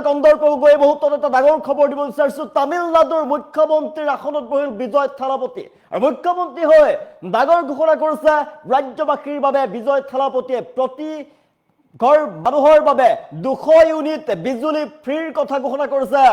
কন্দৰ্প গৈ মুহূৰ্তত এটা ডাঙৰ খবৰ দিব বিচাৰিছো তামিলনাডুৰ মুখ্যমন্ত্ৰীৰ আসনত বহিল বিজয় থালাপতি আৰু মুখ্যমন্ত্ৰী হৈ ডাঙৰ ঘোষণা কৰিছে ৰাজ্যবাসীৰ বাবে বিজয় থালাপতিয়ে প্ৰতি ঘৰ মানুহৰ বাবে 200 ইউনিট বিজুলী ফ্ৰীৰ কথা ঘোষণা কৰিছে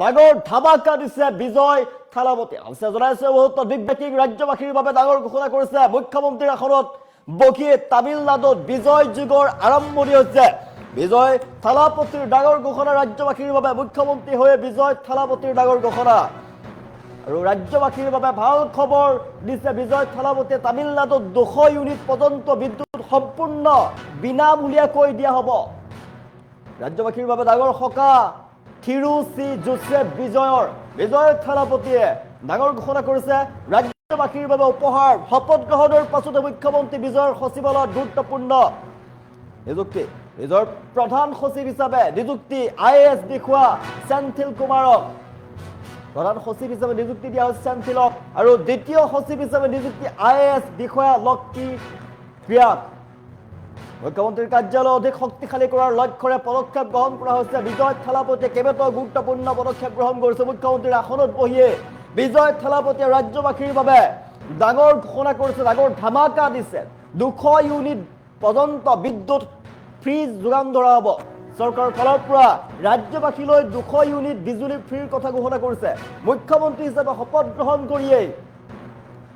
ডাঙৰ ধামাকা দিছে বিজয় থালাপতি আছে জনাইছে মুহূৰ্তত বিগ ব্ৰেকিং ৰাজ্যবাসীৰ বাবে ডাঙৰ ঘোষণা কৰিছে মুখ্যমন্ত্ৰীৰ আসনত বহি তামিলনাডুত বিজয় যুগৰ আৰম্ভণি হৈছে বিজয় থালাপতিৰ ডাঙৰ ঘোষণা ৰাজ্যবাসীৰ বাবে মুখ্যমন্ত্ৰী হৈ বিজয় থালাপতিৰ ডাঙৰ ঘোষণা আৰু ৰাজ্যবাসীৰ বাবে ভাল খবৰ দিছে বিজয় থালাপতিয়ে তামিলনাডুত 200 ইউনিট পৰ্যন্ত বিদ্যুৎ সম্পূৰ্ণ বিনামূলীয়াকৈ দিয়া হ'ব ৰাজ্যবাসীৰ বাবে ডাঙৰ সকাহ থিৰুচি জোসেফ বিজয় থালাপতিয়ে ডাঙৰ ঘোষণা কৰিছে ৰাজ্যবাসীৰ বাবে উপহাৰ শপত গ্ৰহণৰ পাছতে মুখ্যমন্ত্ৰী বিজয়ৰ সচিবালয়ত গুৰুত্বপূৰ্ণ নিযুক্তি নিজৰ প্ৰধান সচিব হিচাপে নিযুক্তি আইএএছ বিষয়া সেন্থিল কুমাৰক প্ৰধান সচিব হিচাপে নিযুক্তি দিয়া হৈছে সেন্থিলক আৰু দ্বিতীয় সচিব হিচাপে নিযুক্তি আইএএছ বিষয়া লক্ষ্মী প্ৰিয়াক মুখ্যমন্ত্ৰীৰ কাৰ্যালয় অধিক শক্তিশালী কৰাৰ লক্ষ্যৰে পদক্ষেপ গ্ৰহণ কৰা হৈছে বিজয় থালাপতিয়ে কেইবাটাও গুৰুত্বপূৰ্ণ পদক্ষেপ গ্ৰহণ কৰিছে মুখ্যমন্ত্ৰীৰ আসনত বহিয়ে বিজয় থালাপতিয়ে ৰাজ্যবাসীৰ বাবে ডাঙৰ ঘোষণা কৰিছে ডাঙৰ ধামাকা দিছে 200 ইউনিট পৰ্যন্ত বিদ্যুৎ ফ্ৰী যোগান ধৰা হ'ব চৰকাৰৰ ফালৰ পৰা ৰাজ্যবাসীলৈ 200 ইউনিট বিজুলী ফ্ৰীৰ কথা ঘোষণা কৰিছে মুখ্যমন্ত্ৰী হিচাপে শপত গ্ৰহণ কৰিয়েই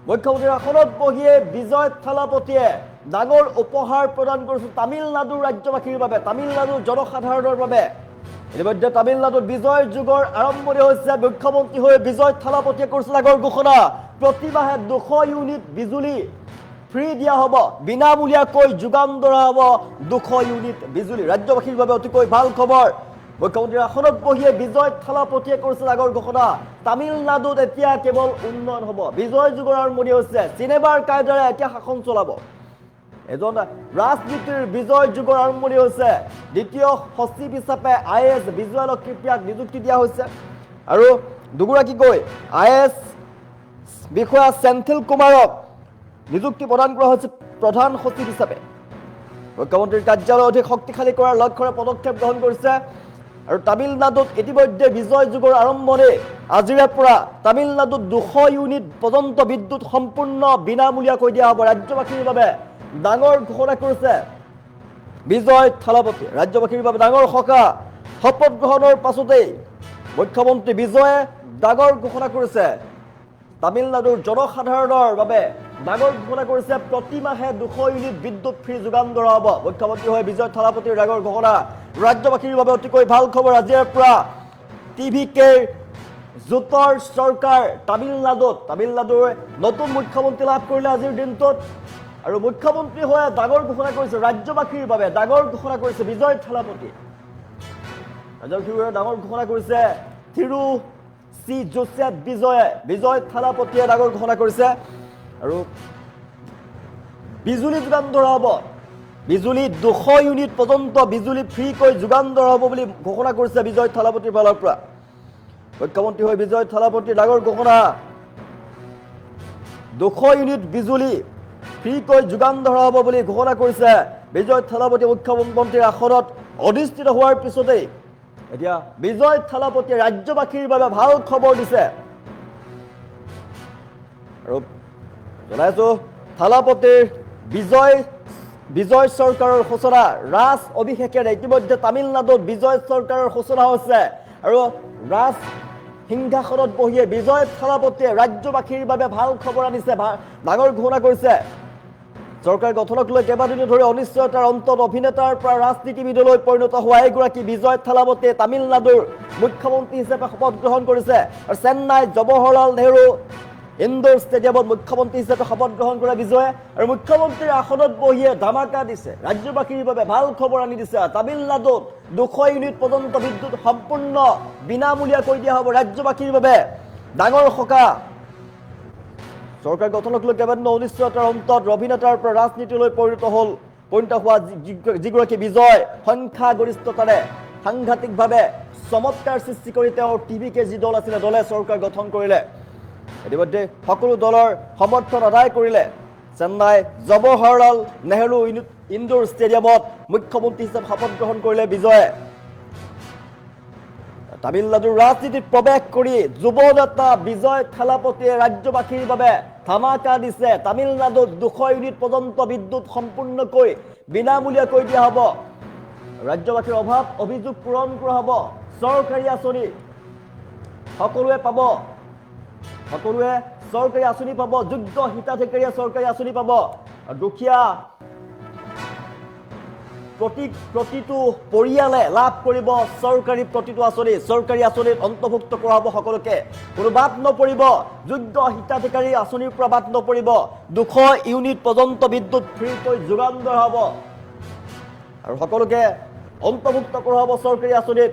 মুখ্যমন্ত্ৰীৰ আসনত বহিয়ে বিজয় থালাপতিয়ে ডাঙৰ উপহাৰ প্ৰদান কৰিছে তামিলনাডুৰ ৰাজ্যবাসীৰ বাবে তামিলনাডুৰ জনসাধাৰণৰ বাবে ইতিমধ্যে তামিলনাডুত বিজয় যুগৰ আৰম্ভণি হৈছে মুখ্যমন্ত্ৰী হৈ বিজয় থালাপতিয়ে কৰিছে ডাঙৰ ঘোষণা প্ৰতি মাহে 200 ইউনিট বিজুলী ফ্ৰী দিয়া হ'ব বিনামূলীয়াকৈ যোগান ধৰা হ'ব 200 ইউনিট বিজুলী ৰাজ্যবাসীৰ বাবে অতিকৈ ভাল খবৰ মুখ্যমন্ত্ৰীৰ আসনত বহিয়ে বিজয় থালাপতিয়ে কৰিছে ডাঙৰ ঘোষণা তামিলনাডুত এতিয়া কেৱল উন্নয়ন হ'ব বিজয় যুগৰ আৰম্ভণি হৈছে চিনেমাৰ কায়দাৰে এতিয়া শাসন চলাব এজন ৰাজনীতিৰ বিজয় যুগৰ আৰম্ভণি হৈছে দ্বিতীয় সচিব হিচাপে আইএএছ বিজয় লক্ষ্মী প্ৰিয়াক নিযুক্তি দিয়া হৈছে আৰু দুগৰাকীকৈ আইএএছ বিষয়া সেন্থিল কুমাৰক নিযুক্তি প্ৰদান কৰা হৈছে প্ৰধান সচিব হিচাপে মুখ্যমন্ত্ৰীৰ কাৰ্যালয় অধিক শক্তিশালী কৰাৰ লক্ষ্যৰে পদক্ষেপ গ্ৰহণ কৰিছে আৰু তামিলনাডুত ইতিমধ্যে বিজয় যুগৰ আৰম্ভণি আজিৰে পৰা তামিলনাডুত 200 ইউনিট পৰ্যন্ত বিদ্যুৎ সম্পূৰ্ণ বিনামূলীয়াকৈ দিয়া হ'ব ৰাজ্যবাসীৰ বাবে ডাঙৰ ঘোষণা কৰিছে বিজয় থালাপতি ৰাজ্যবাসীৰ বাবে ডাঙৰ সকাহ শপত গ্ৰহণৰ পাছতেই মুখ্যমন্ত্ৰী বিজয়ে ডাঙৰ ঘোষণা কৰিছে তামিলনাডুৰ জনসাধাৰণৰ বাবে ডাঙৰ ঘোষণা কৰিছে প্ৰতি মাহে 200 ইউনিট বিদ্যুৎ ফ্ৰী যোগান ধৰা হ'ব মুখ্যমন্ত্ৰী হৈ বিজয় থালাপতিৰ ডাঙৰ ঘোষণা ৰাজ্যবাসীৰ বাবে অতিকৈ ভাল খবৰ আজিৰ পৰা টিভিকে জোটৰ চৰকাৰ তামিলনাডুৰ নতুন মুখ্যমন্ত্ৰী লাভ কৰিলে আজিৰ দিনটোত আৰু মুখ্যমন্ত্ৰী হৈ ডাঙৰ ঘোষণা কৰিছে ৰাজ্যবাসীৰ বাবে ডাঙৰ ঘোষণা কৰিছে বিজয় থালাপতি ৰাজ্যবাসীৰ বাবে ডাঙৰ ঘোষণা কৰিছে থিৰুচি জোসেফ বিজয় থালাপতিয়ে ডাঙৰ ঘোষণা কৰিছে আৰু বিজুলী যোগান ধৰা হ'ব বিজুলী 200 ইউনিট পৰ্যন্ত বিজুলী ফ্ৰীকৈ যোগান ধৰা হ'ব বুলি ঘোষণা কৰিছে বিজয় থালাপতিৰ ফালৰ পৰা মুখ্যমন্ত্ৰী হৈ বিজয় থালাপতিৰ ডাঙৰ ঘোষণা 200 ইউনিট বিজুলী ফ্ৰীকৈ যোগান ধৰা হ'ব বুলি ঘোষণা কৰিছে বিজয় থালাপতি মুখ্যমন্ত্ৰীৰ আসনত অধিষ্ঠিত হোৱাৰ পিছতেই এতিয়া বিজয় থালাপতিয়ে ৰাজ্যবাসীৰ বাবে ভাল খবৰ দিছে আৰু জনাইছো থালাপতিৰ বিজয় চৰকাৰৰ সূচনা ৰাজ অভিষেকেৰে ইতিমধ্যে তামিলনাডুত বিজয় চৰকাৰৰ সূচনা হৈছে আৰু ৰাজ সিংহাসনত বহিয়ে বিজয় থালাপতিয়ে ৰাজ্যবাসীৰ বাবে ভাল খবৰ আনিছে ডাঙৰ ঘোষণা কৰিছে চৰকাৰ গঠনক লৈ কেইবাদিনো ধৰি অনিশ্চয়তাৰ অন্তত অভিনেতাৰ পৰা ৰাজনীতিবিদলৈ পৰিণত হোৱা এগৰাকী বিজয় থালাপতিয়ে তামিলনাডুৰ মুখ্যমন্ত্ৰী হিচাপে শপত গ্ৰহণ কৰিছে আৰু চেন্নাই জৱাহৰলাল নেহৰু ইন্দোৰ ষ্টেডিয়ামত মুখ্যমন্ত্ৰী হিচাপে শপত গ্ৰহণ কৰা বিজয়ে আৰু মুখ্যমন্ত্ৰীৰ আসনত বহিয়ে ধামাকা দিছে ৰাজ্যবাসীৰ বাবে ভাল খবৰ আনি দিছে তামিলনাডুত 200 ইউনিট পৰ্যন্ত বিদ্যুৎ সম্পূৰ্ণ বিনামূলীয়াকৈ দিয়া হ'ব ৰাজ্যবাসীৰ বাবে ডাঙৰ সকাহ চৰকাৰ গঠনক লৈ কেইবাদিনো অনিশ্চয়তাৰ অন্তত অভিনেতাৰ পৰা ৰাজনীতিলৈ পৰিণত হোৱা যিগৰাকী বিজয় সংখ্যাগৰিষ্ঠতাৰে সাংঘাতিকভাৱে চমৎকাৰ সৃষ্টি কৰি তেওঁৰ টিভিকে যি দল আছিলে দলে চৰকাৰ গঠন কৰিলে ইতিমধ্যে সকলো দলৰ সমৰ্থন আদায় কৰিলে চেন্নাই জৱাহৰলাল নেহৰু ইন্দোৰ ষ্টেডিয়ামত মুখ্যমন্ত্ৰী হিচাপে শপত গ্ৰহণ কৰিলে বিজয়ে তামিলনাডুৰ ৰাজনীতিত প্ৰৱেশ কৰি যুৱ নেতা বিজয় থালাপতিয়ে ৰাজ্যবাসীৰ বাবে ধামাকা দিছে। তামিলনাডুত 200 ইউনিট পৰ্যন্ত বিদ্যুৎ সম্পূৰ্ণকৈ বিনামূলীয়াকৈ দিয়া হ'ব। ৰাজ্যবাসীৰ অভাৱ অভিযোগ পূৰণ কৰা হ'ব। চৰকাৰী আঁচনি সকলোৱে পাব। সকলোৱে চৰকাৰী আঁচনি পাব। যোগ্য হিতাধিকাৰীয়ে চৰকাৰী আঁচনি পাব। দুখীয়া প্ৰতিটো পৰিয়ালে লাভ কৰিব চৰকাৰী প্ৰতিটো আঁচনি। চৰকাৰী আঁচনিত অন্তৰ্ভুক্ত কৰা হ'ব সকলোকে। কোনো বাদ নপৰিব। যোগ্য হিতাধিকাৰী আঁচনিৰ পৰা বাদ নপৰিব। 200 ইউনিট পৰ্যন্ত বিদ্যুৎ ফ্ৰীকৈ যোগান ধৰা হ'ব আৰু সকলোকে অন্তৰ্ভুক্ত কৰা হ'ব চৰকাৰী আঁচনিত।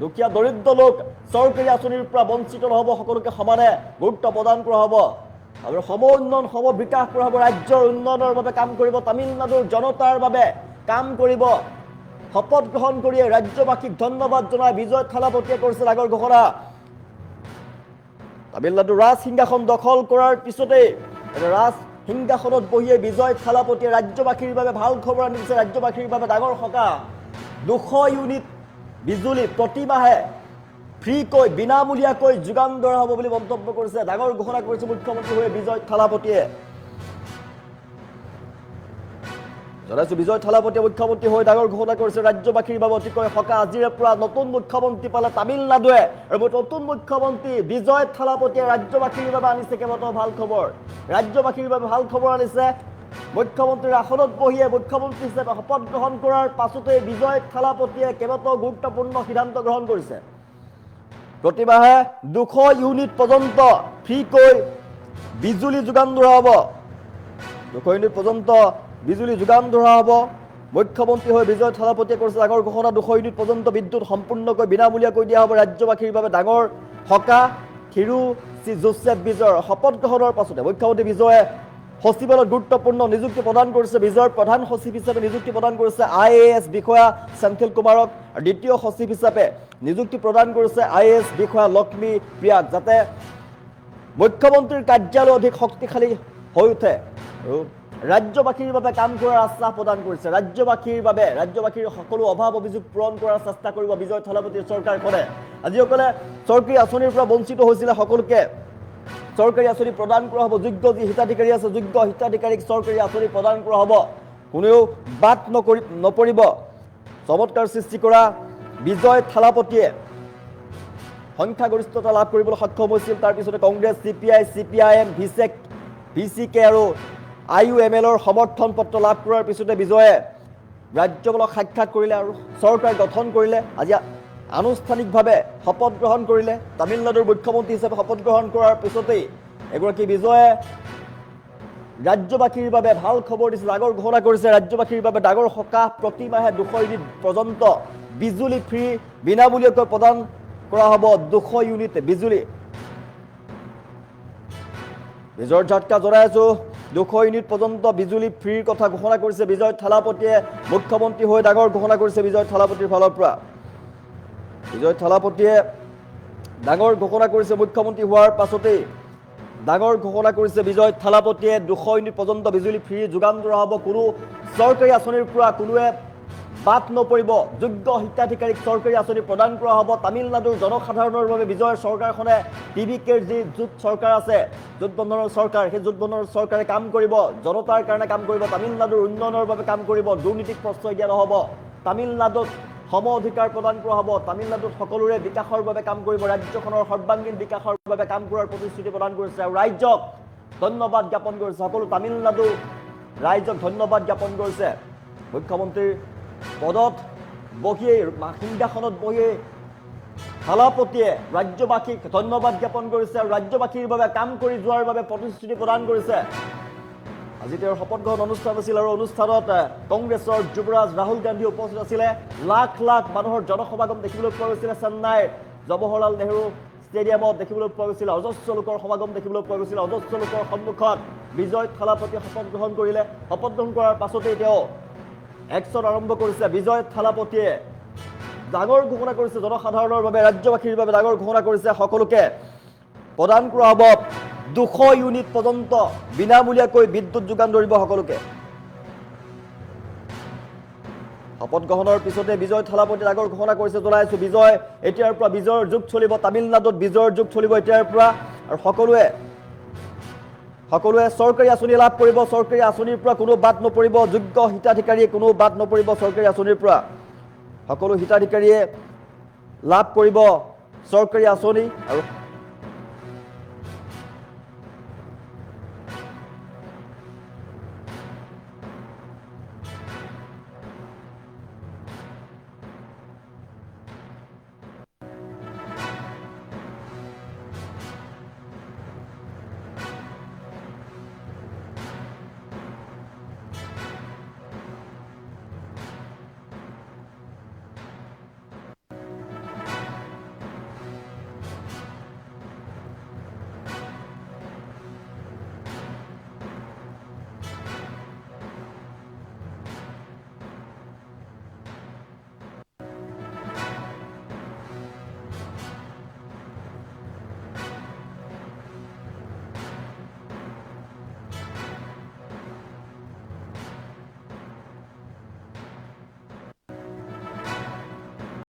দুখীয়া দৰিদ্ৰ লোক চৰকাৰী আঁচনিৰ পৰা বঞ্চিত নহ'ব। সকলোকে সমানে গুৰুত্ব প্ৰদান কৰা হ'ব আৰু সম উন্নয়ন সম বিকাশ কৰা হ'ব। ৰাজ্যৰ উন্নয়নৰ বাবে কাম কৰিব। তামিলনাডুৰ জনতাৰ বাবে কাম কৰিব। শপত গ্ৰহণ কৰিয়ে ৰাজ্যবাসীক ধন্যবাদ জনাই বিজয় থালাপতিয়ে কৰিছে ডাঙৰ ঘোষণা। তামিলনাডুৰ ৰাজ সিংহাসন দখল কৰাৰ পিছতেই ৰাজ সিংহাসনত বহিয়ে বিজয় থালাপতিয়ে ৰাজ্যবাসীৰ বাবে ভাল খবৰ আনিছে। ৰাজ্যবাসীৰ বাবে ডাঙৰ সকাহ। 200 ইউনিট বিজুলী প্ৰতিমাহে ফ্ৰীকৈ বিনামূলীয়াকৈ যোগান ধৰা হ'ব বুলি মন্তব্য কৰিছে। ডাঙৰ ঘোষণা কৰিছে মুখ্যমন্ত্ৰী হৈ বিজয় থালাপতিয়ে। জনাইছো বিজয় থালাপতিয়ে মুখ্যমন্ত্ৰী হৈ ডাঙৰ ঘোষণা কৰিছে ৰাজ্যবাসীৰ বাবে অতিকৈ সকাহ। আজিৰে পৰা নতুন মুখ্যমন্ত্ৰী পালে তামিলনাডুৱে আৰু নতুন মুখ্যমন্ত্ৰী বিজয় থালাপতিয়ে ৰাজ্যবাসীৰ বাবে আনিছে কেইবাটাও ভাল খবৰ। ৰাজ্যবাসীৰ বাবে ভাল খবৰ আনিছে। মুখ্যমন্ত্ৰীৰ আসনত বহিয়ে মুখ্যমন্ত্ৰী হিচাপে শপত গ্ৰহণ কৰাৰ পাছতে বিজয় থালাপতিয়ে কেইবাটাও গুৰুত্বপূৰ্ণ সিদ্ধান্ত গ্ৰহণ কৰিছে। প্ৰতিমাহে 200 ইউনিট পৰ্যন্ত ফ্ৰীকৈ বিজুলী যোগান ধৰা হ'ব। 200 ইউনিট পৰ্যন্ত বিজুলী যোগান ধৰা হ'ব। মুখ্যমন্ত্ৰী হৈ বিজয় থালাপতিয়ে কৰিছে ডাঙৰ ঘোষণা। 200 ইউনিট পৰ্যন্ত বিদ্যুৎ সম্পূৰ্ণকৈ বিনামূলীয়াকৈ দিয়া হ'ব ৰাজ্যবাসীৰ বাবে ডাঙৰ সকাহ। থিৰু চি জোচেফ বিজয়ৰ শপত গ্ৰহণৰ পাছতে মুখ্যমন্ত্ৰী বিজয়ে সচিবালয়ত গুৰুত্বপূৰ্ণ নিযুক্তি প্ৰদান কৰিছে। বিজয়ৰ প্ৰধান সচিব হিচাপে নিযুক্তি প্ৰদান কৰিছে IAS বিষয়া চেন্থিল কুমাৰক। দ্বিতীয় সচিব হিচাপে নিযুক্তি প্ৰদান কৰিছে IAS বিষয়া লক্ষ্মী প্ৰিয়াক, যাতে মুখ্যমন্ত্ৰীৰ কাৰ্যালয় অধিক শক্তিশালী হৈ উঠে আৰু ৰাজ্যবাসীৰ বাবে কাম কৰাৰ আশ্বাস প্ৰদান কৰিছে। ৰাজ্যবাসীৰ সকলো অভাৱ অভিযোগ পূৰণ কৰাৰ চেষ্টা কৰিব বিজয় থালাপতিৰ চৰকাৰখনে। যিসকলে চৰকাৰী আঁচনিৰ পৰা বঞ্চিত হৈছিলে সকলোকে চৰকাৰী আঁচনি প্ৰদান কৰা হ'ব। যোগ্য যি হিতাধিকাৰী আছে যোগ্য হিতাধিকাৰীক চৰকাৰী আঁচনি প্ৰদান কৰা হ'ব। কোনেও বাদ নপৰিব। চমৎকাৰ সৃষ্টি কৰা বিজয় থালাপতিয়ে সংখ্যাগৰিষ্ঠতা লাভ কৰিবলৈ সক্ষম হৈছিল। তাৰপিছতে কংগ্ৰেছ, CPI, CPIM, VCK আৰু IUMLৰ সমৰ্থন পত্ৰ লাভ কৰাৰ পিছতে বিজয়ে ৰাজ্যপালক সাক্ষাৎ কৰিলে আৰু চৰকাৰ গঠন কৰিলে। আজি আনুষ্ঠানিকভাৱে শপত গ্ৰহণ কৰিলে। তামিলনাডুৰ মুখ্যমন্ত্ৰী হিচাপে শপত গ্ৰহণ কৰাৰ পিছতেই এগৰাকী বিজয়ে ৰাজ্যবাসীৰ বাবে ভাল খবৰ দিছে। ডাঙৰ ঘোষণা কৰিছে ৰাজ্যবাসীৰ বাবে ডাঙৰ সকাহ। প্ৰতিমাহে 200 ইউনিট পৰ্যন্ত বিজুলী ফ্ৰী বিনামূলীয়াকৈ প্ৰদান কৰা হ'ব। 200 ইউনিট বিজুলী। বিজয়ৰ ঝাটকা জনাই আছো। 200 ইউনিট পৰ্যন্ত বিজুলী ফ্ৰীৰ কথা ঘোষণা কৰিছে বিজয় থালাপতিয়ে। মুখ্যমন্ত্ৰী হৈ ডাঙৰ ঘোষণা কৰিছে বিজয় থালাপতিৰ ফালৰ পৰা। বিজয় থালাপতিয়ে ডাঙৰ ঘোষণা কৰিছে মুখ্যমন্ত্ৰী হোৱাৰ পাছতেই ডাঙৰ ঘোষণা কৰিছে বিজয় থালাপতিয়ে। 200 ইউনিট পৰ্যন্ত বিজুলী ফ্ৰী যোগান ধৰা হ'ব। কোনো চৰকাৰী আঁচনিৰ পৰা কোনোৱে বাদ নপৰিব। যোগ্য হিতাধিকাৰীক চৰকাৰী আঁচনি প্ৰদান কৰা হ'ব। তামিলনাডুৰ জনসাধাৰণৰ বাবে বিজয়ৰ চৰকাৰখনে TVKৰ যি জোট চৰকাৰ আছে, জোটবন্ধনৰ চৰকাৰ, সেই জোটবন্ধনৰ চৰকাৰে কাম কৰিব। জনতাৰ কাৰণে কাম কৰিব। তামিলনাডুৰ উন্নয়নৰ বাবে কাম কৰিব। দুৰ্নীতিক প্ৰশ্ৰয় দিয়া নহ'ব। তামিলনাডুত সম অধিকাৰ প্ৰদান কৰা হ'ব। তামিলনাডুত সকলোৰে বিকাশৰ বাবে কাম কৰিব। ৰাজ্যখনৰ সৰ্বাংগীন বিকাশৰ বাবে কাম কৰাৰ প্ৰতিশ্ৰুতি প্ৰদান কৰিছে আৰু ৰাইজক ধন্যবাদ জ্ঞাপন কৰিছে। সকলো তামিলনাডু ৰাইজক ধন্যবাদ জ্ঞাপন কৰিছে। মুখ্যমন্ত্ৰীৰ পদত বহিয়েই সিংহাসনত বহিয়েই থালাপতিয়ে ৰাজ্যবাসীক ধন্যবাদ জ্ঞাপন কৰিছে আৰু ৰাজ্যবাসীৰ বাবে কাম কৰি যোৱাৰ বাবে প্ৰতিশ্ৰুতি প্ৰদান কৰিছে। আজি তেওঁৰ শপত গ্ৰহণ অনুষ্ঠান আছিল আৰু অনুষ্ঠানত কংগ্ৰেছৰ যুৱৰাজ ৰাহুল গান্ধী উপস্থিত আছিলে। লাখ লাখ মানুহৰ জনসমাগম দেখিবলৈ পোৱা গৈছিলে। চেন্নাইৰ জৱাহৰলাল নেহৰু ষ্টেডিয়ামত দেখিবলৈ পোৱা গৈছিল। অজস্ৰ লোকৰ সমাগম দেখিবলৈ পোৱা গৈছিল। অজস্ৰ লোকৰ সন্মুখত বিজয় থালাপতিয়ে শপত গ্ৰহণ কৰিলে। শপত গ্ৰহণ কৰাৰ পাছতেই তেওঁ একশ্যন আৰম্ভ কৰিছে। বিজয় থালাপতিয়ে ডাঙৰ ঘোষণা কৰিছে জনসাধাৰণৰ বাবে, ৰাজ্যবাসীৰ বাবে ডাঙৰ ঘোষণা কৰিছে। সকলোকে প্ৰদান কৰা হ'ব 200 ইউনিট পৰ্যন্ত বিনামূলীয়াকৈ বিদ্যুৎ যোগান ধৰিব সকলোকে। শপত গ্ৰহণৰ পিছতে বিজয় থালাপতি ডাঙৰ ঘোষণা কৰিছে জনাইছো বিজয় এতিয়াৰ পৰা বিজয়ৰ যুগ চলিব তামিলনাডুত বিজয়ৰ যুগ চলিব এতিয়াৰ পৰা আৰু সকলোৱে চৰকাৰী আঁচনি লাভ কৰিব চৰকাৰী আঁচনিৰ পৰা কোনো বাদ নপৰিব যোগ্য হিতাধিকাৰীয়ে কোনো বাদ নপৰিব চৰকাৰী আঁচনিৰ পৰা সকলো হিতাধিকাৰীয়ে লাভ কৰিব চৰকাৰী আঁচনি আৰু